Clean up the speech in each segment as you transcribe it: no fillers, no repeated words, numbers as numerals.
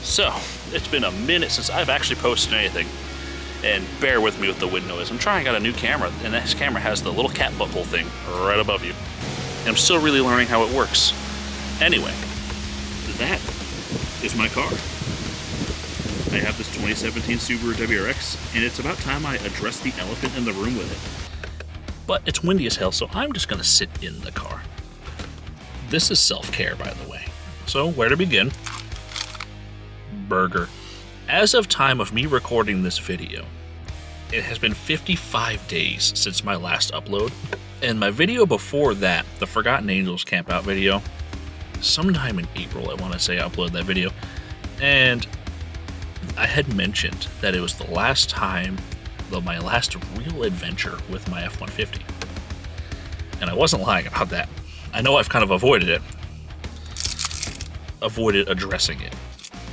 So, it's been a minute since I've actually posted anything, and bear with me with the wind noise. I'm trying out a new camera, and this camera has the little cat butthole thing right above you. And I'm still really learning how it works. Anyway, that is my car. I have this 2017 Subaru WRX, and it's about time I address the elephant in the room with it. But it's windy as hell, so I'm just gonna sit in the car. This is self-care, by the way. So, where to begin? Burger. As of time of me recording this video, it has been 55 days since my last upload, and my video before that, the Forgotten Angels camp out video, sometime in April I want to say I uploaded that video, and I had mentioned that it was the last time, my last real adventure with my F-150. And I wasn't lying about that. I know I've kind of avoided addressing it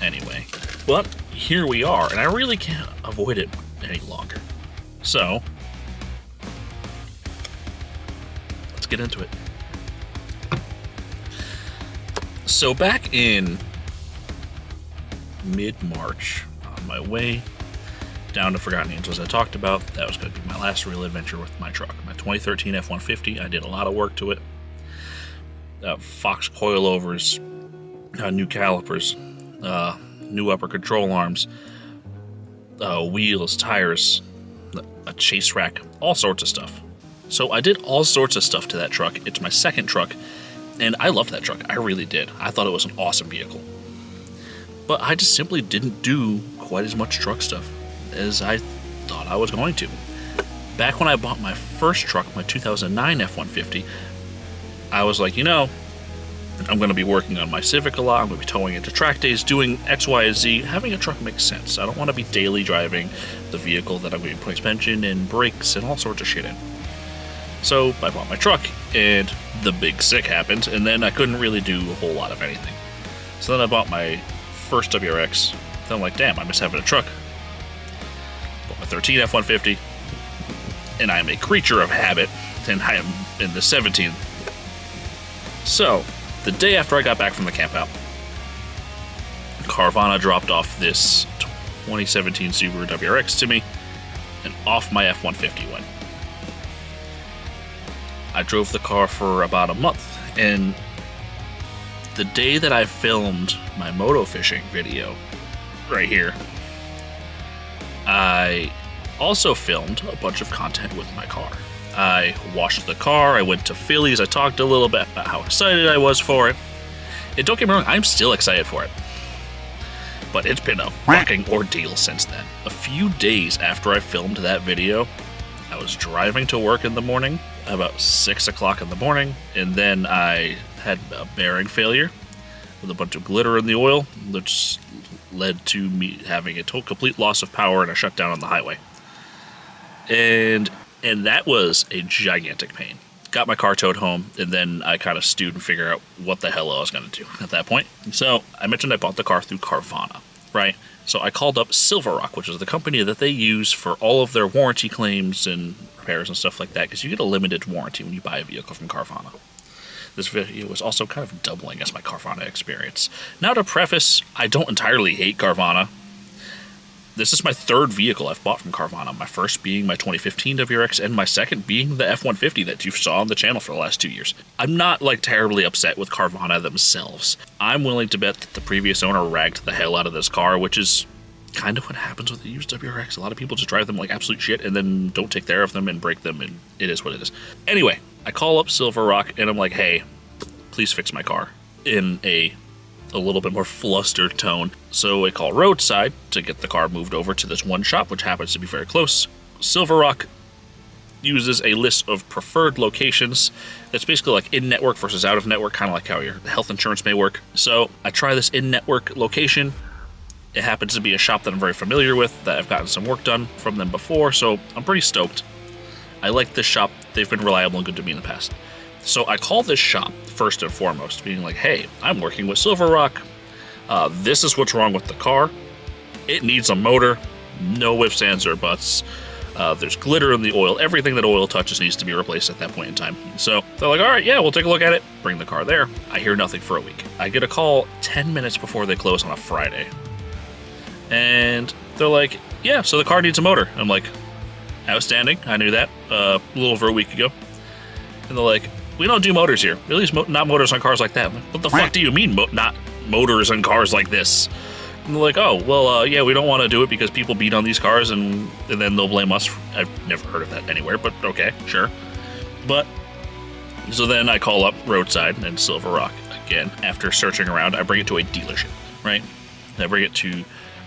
anyway. But here we are, and I really can't avoid it any longer. So, let's get into it. So back in mid-March, on my way down to Forgotten Angels, I talked about that was going to be my last real adventure with my truck. My 2013 F-150, I did a lot of work to it. Fox coilovers, new calipers, new upper control arms, wheels, tires, a chase rack, all sorts of stuff. So I did all sorts of stuff to that truck. It's my second truck, and I loved that truck. I really did. I thought it was an awesome vehicle. But I just simply didn't do quite as much truck stuff as I thought I was going to. Back when I bought my first truck, my 2009 F-150, I was like, I'm going to be working on my Civic a lot. I'm going to be towing it to track days, doing X, Y, and Z. Having a truck makes sense. I don't want to be daily driving the vehicle that I'm going to be putting suspension and brakes and all sorts of shit in. So I bought my truck, and the big sick happened, and then I couldn't really do a whole lot of anything. So then I bought my first WRX. Then I'm like, damn, I miss having a truck. Bought my 13 F-150, and I am a creature of habit, and I am in the 17. So, the day after I got back from the campout, Carvana dropped off this 2017 Subaru WRX to me, and off my F-150 went. I drove the car for about a month, and the day that I filmed my moto fishing video, right here, I also filmed a bunch of content with my car. I washed the car, I went to Philly's, I talked a little bit about how excited I was for it. And don't get me wrong, I'm still excited for it. But it's been a fucking ordeal since then. A few days after I filmed that video, I was driving to work in the morning, about 6 o'clock in the morning, and then I had a bearing failure with a bunch of glitter in the oil, which led to me having a complete loss of power and a shutdown on the highway. And that was a gigantic pain. Got my car towed home, and then I kind of stewed and figured out what the hell I was going to do at that point. So I mentioned I bought the car through Carvana, right? So I called up Silver Rock, which is the company that they use for all of their warranty claims and repairs and stuff like that, because you get a limited warranty when you buy a vehicle from Carvana. This video was also kind of doubling as my Carvana experience. Now to preface, I don't entirely hate Carvana. This is my third vehicle I've bought from Carvana, my first being my 2015 WRX, and my second being the F-150 that you saw on the channel for the last 2 years. I'm not, terribly upset with Carvana themselves. I'm willing to bet that the previous owner ragged the hell out of this car, which is kind of what happens with the used WRX. A lot of people just drive them like absolute shit and then don't take care of them and break them, and it is what it is. Anyway, I call up Silver Rock, and I'm like, hey, please fix my car, in a little bit more flustered tone. So I call Roadside to get the car moved over to this one shop, which happens to be very close. Silver Rock uses a list of preferred locations. It's basically like in-network versus out-of-network, kind of like how your health insurance may work. So I try this in-network location. It happens to be a shop that I'm very familiar with, that I've gotten some work done from them before, so I'm pretty stoked. I like this shop. They've been reliable and good to me in the past. So I call this shop first and foremost, being like, hey, I'm working with Silver Rock. This is what's wrong with the car. It needs a motor. No ifs, ands, or buts. There's glitter in the oil. Everything that oil touches needs to be replaced at that point in time. So they're like, all right, yeah, we'll take a look at it. Bring the car there. I hear nothing for a week. I get a call 10 minutes before they close on a Friday. And they're like, yeah, so the car needs a motor. I'm like, outstanding. I knew that a little over a week ago. And they're like, we don't do motors here. At least not motors on cars like that. I'm like, what the fuck do you mean not motors on cars like this? And they're like, oh, well, yeah, we don't want to do it because people beat on these cars and then they'll blame us. I've never heard of that anywhere, but okay, sure. But, so then I call up Roadside and Silver Rock again. After searching around, I bring it to a dealership, right? I bring it to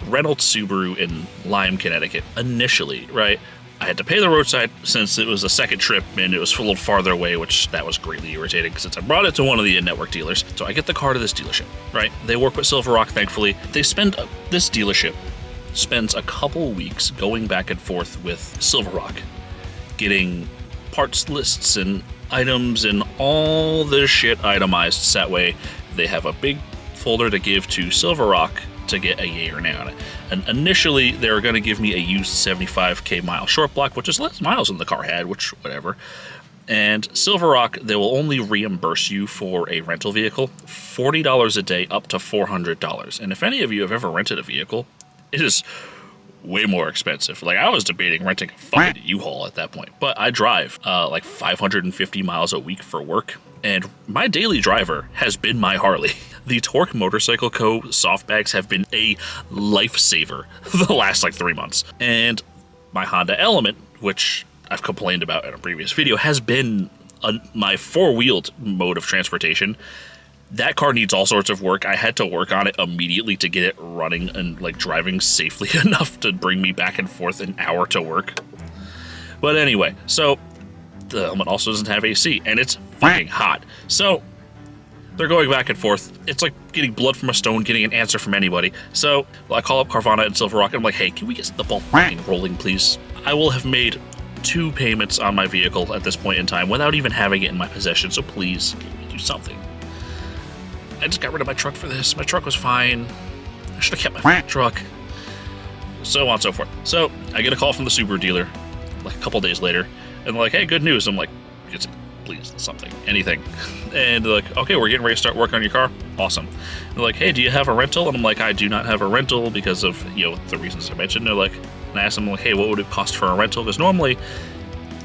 Reynolds Subaru in Lyme, Connecticut. Initially, right, I had to pay the roadside since it was a second trip and it was a little farther away, which that was greatly irritating since I brought it to one of the in-network dealers. So I get the car to this dealership, right? They work with Silver Rock, thankfully. This dealership spends a couple weeks going back and forth with Silver Rock, getting parts lists and items and all this shit itemized. So that way they have a big folder to give to Silver Rock to get a yay or nay on it. And initially, they were going to give me a used 75k mile short block, which is less miles than the car had, which, whatever. And Silver Rock, they will only reimburse you for a rental vehicle, $40 a day up to $400. And if any of you have ever rented a vehicle, it is way more expensive. Like, I was debating renting a fucking U-Haul at that point. But I drive like 550 miles a week for work, and my daily driver has been my Harley. The Torque Motorcycle Co. soft bags have been a lifesaver the last like 3 months. And my Honda Element, which I've complained about in a previous video, has been my four-wheeled mode of transportation. That car needs all sorts of work. I had to work on it immediately to get it running and like driving safely enough to bring me back and forth an hour to work. But anyway, so the Element also doesn't have AC, and it's fucking hot. So they're going back and forth. It's like getting blood from a stone, getting an answer from anybody. So I call up Carvana and Silver Rock, and I'm like, hey, can we get the ball fucking rolling, please? I will have made 2 payments on my vehicle at this point in time without even having it in my possession, so please do something. I just got rid of my truck for this. My truck was fine. I should have kept my truck. So on and so forth. So I get a call from the Subaru dealer like a couple days later, and they're like, hey, good news. I'm like, please, something, anything. And they're like, okay, we're getting ready to start work on your car. Awesome. And they're like, hey, do you have a rental? And I'm like, I do not have a rental because of, the reasons I mentioned. They're like, and I asked them, like, hey, what would it cost for a rental? Because normally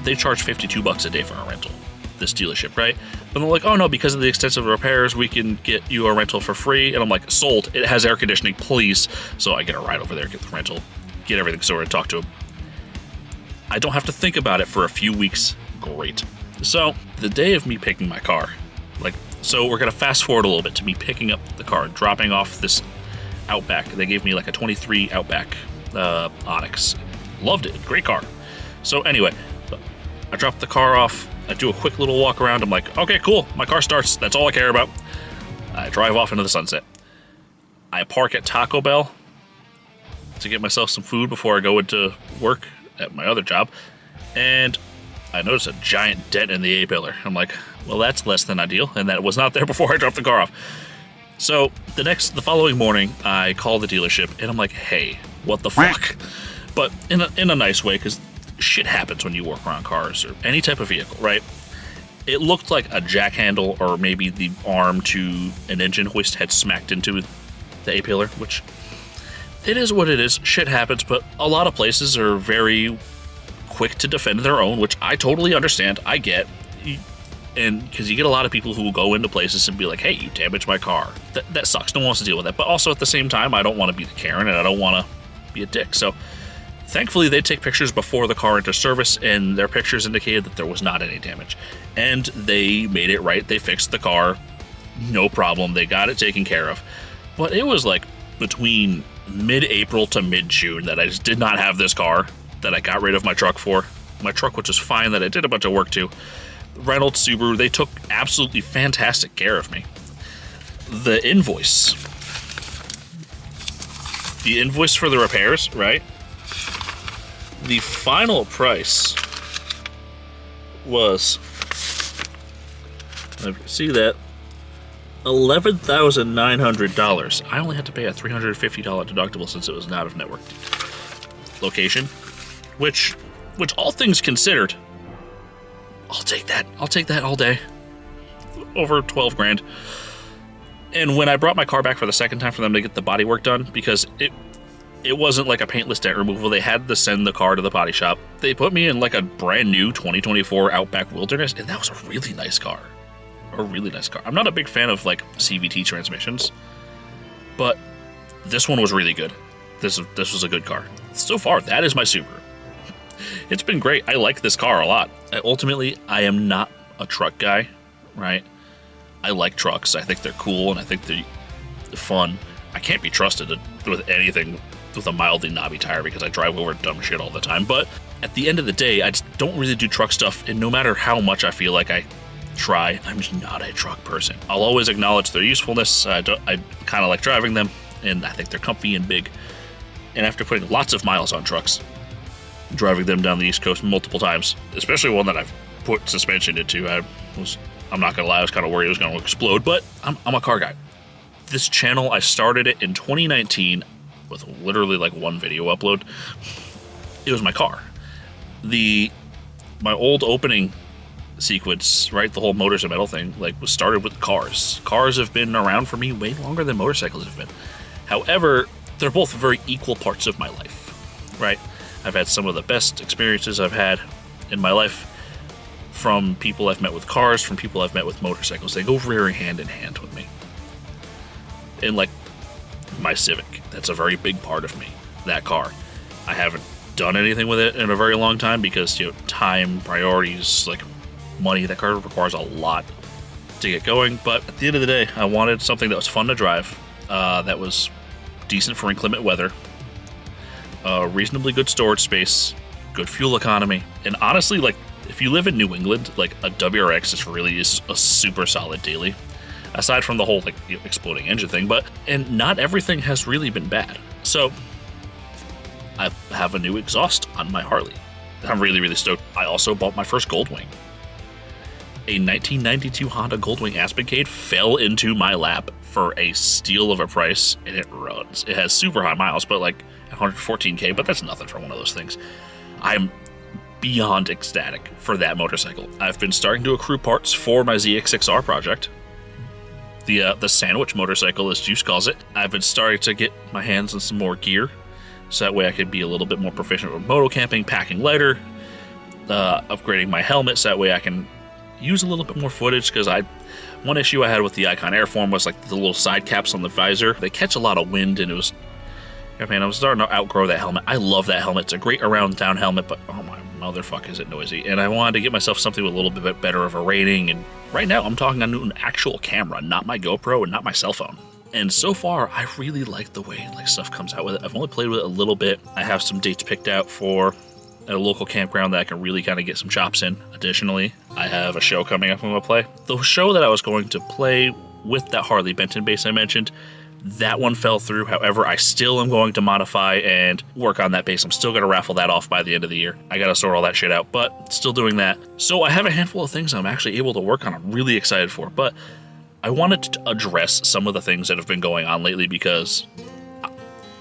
they charge $52 a day for a rental, this dealership, right? But they're like, oh no, because of the extensive repairs, we can get you a rental for free. And I'm like, sold. It has air conditioning, please. So I get a ride over there, get the rental, get everything sorted, talk to him. I don't have to think about it for a few weeks. Great. So the day of me picking my car, so we're going to fast forward a little bit to me picking up the car, dropping off this Outback. They gave me like a 23 Outback Onyx. Loved it. Great car. So anyway, I dropped the car off. I do a quick little walk around. I'm like, okay, cool. My car starts. That's all I care about. I drive off into the sunset. I park at Taco Bell to get myself some food before I go into work at my other job. And I noticed a giant dent in the A-pillar. I'm like, well, that's less than ideal, and that was not there before I dropped the car off. So the following morning, I call the dealership, and I'm like, hey, what the fuck? But in a nice way, because shit happens when you work around cars or any type of vehicle, right? It looked like a jack handle or maybe the arm to an engine hoist had smacked into the A-pillar, which it is what it is. Shit happens, but a lot of places are very quick to defend their own, which I totally understand. I get. And because you get a lot of people who will go into places and be like, hey, you damaged my car. That sucks. No one wants to deal with that. But also at the same time, I don't want to be the Karen and I don't want to be a dick. So thankfully, they take pictures before the car enters service, and their pictures indicated that there was not any damage. And they made it right. They fixed the car. No problem. They got it taken care of. But it was like between mid-April to mid-June that I just did not have this car that I got rid of my truck for. My truck, which was fine, that I did a bunch of work to. Reynolds Subaru, they took absolutely fantastic care of me. The invoice for the repairs, right? The final price was, if you see that, $11,900. I only had to pay a $350 deductible since it was an out-of-network location, which all things considered, I'll take that. I'll take that all day. Over 12 grand. And when I brought my car back for the second time for them to get the body work done, because It wasn't like a paintless dent removal. They had to send the car to the body shop. They put me in like a brand new 2024 Outback Wilderness, and that was a really nice car. A really nice car. I'm not a big fan of like CVT transmissions, but this one was really good. This was a good car. So far, that is my Subaru. It's been great. I like this car a lot. Ultimately, I am not a truck guy, right? I like trucks. I think they're cool, and I think they're fun. I can't be trusted with anything with a mildly knobby tire because I drive over dumb shit all the time. But at the end of the day, I just don't really do truck stuff, and no matter how much I feel like I try, I'm just not a truck person. I'll always acknowledge their usefulness. I kind of like driving them, and I think they're comfy and big. And after putting lots of miles on trucks, driving them down the East Coast multiple times, especially one that I've put suspension into, I'm not gonna lie, I was kind of worried it was gonna explode, but I'm a car guy. This channel, I started it in 2019 with literally like one video upload. It was my car. My old opening sequence, right, the whole Motors and Metal thing, like, was started with cars. Cars have been around for me way longer than motorcycles have been. However, they're both very equal parts of my life, right? I've had some of the best experiences I've had in my life from people I've met with cars, from people I've met with motorcycles. They go very hand in hand with me. And like my Civic, that's a very big part of me, that car. I haven't done anything with it in a very long time because, you know, time, priorities, like money. That car requires a lot to get going. But at the end of the day, I wanted something that was fun to drive, that was decent for inclement weather, reasonably good storage space, good fuel economy, and honestly, like, if you live in New England, like, a WRX is a super solid daily, aside from the whole, like, exploding engine thing. And not everything has really been bad. So I have a new exhaust on my Harley. I'm really, really stoked. I also bought my first Goldwing. A 1992 Honda Goldwing Aspencade fell into my lap for a steal of a price, and it runs. It has super high miles, but like 114K, but that's nothing for one of those things. I'm beyond ecstatic for that motorcycle. I've been starting to accrue parts for my ZX6R project. The sandwich motorcycle, as Juice calls it. I've been starting to get my hands on some more gear, so that way I could be a little bit more proficient with moto camping, packing lighter, upgrading my helmet, so that way I can use a little bit more footage, because one issue I had with the Icon Airform was like the little side caps on the visor. They catch a lot of wind, and I was starting to outgrow that helmet. I love that helmet. It's a great around town helmet, but oh my motherfucker, is it noisy. And I wanted to get myself something with a little bit better of a rating, and right now I'm talking on an actual camera, not my GoPro and not my cell phone. And so far, I really like the way like stuff comes out with it. I've only played with it a little bit. I have some dates picked out for at a local campground that I can really kind of get some chops in. Additionally, I have a show coming up I'm going to play. The show that I was going to play with that Harley Benton base I mentioned, that one fell through. However, I still am going to modify and work on that base. I'm still going to raffle that off by the end of the year. I got to sort all that shit out, but still doing that. So I have a handful of things I'm actually able to work on. I'm really excited for, but I wanted to address some of the things that have been going on lately because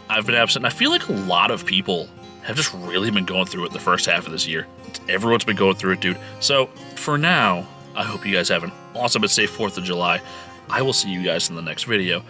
I've been absent. And I feel like a lot of people have just really been going through it the first half of this year. Everyone's been going through it, dude. So for now, I hope you guys have an awesome and safe 4th of July. I will see you guys in the next video.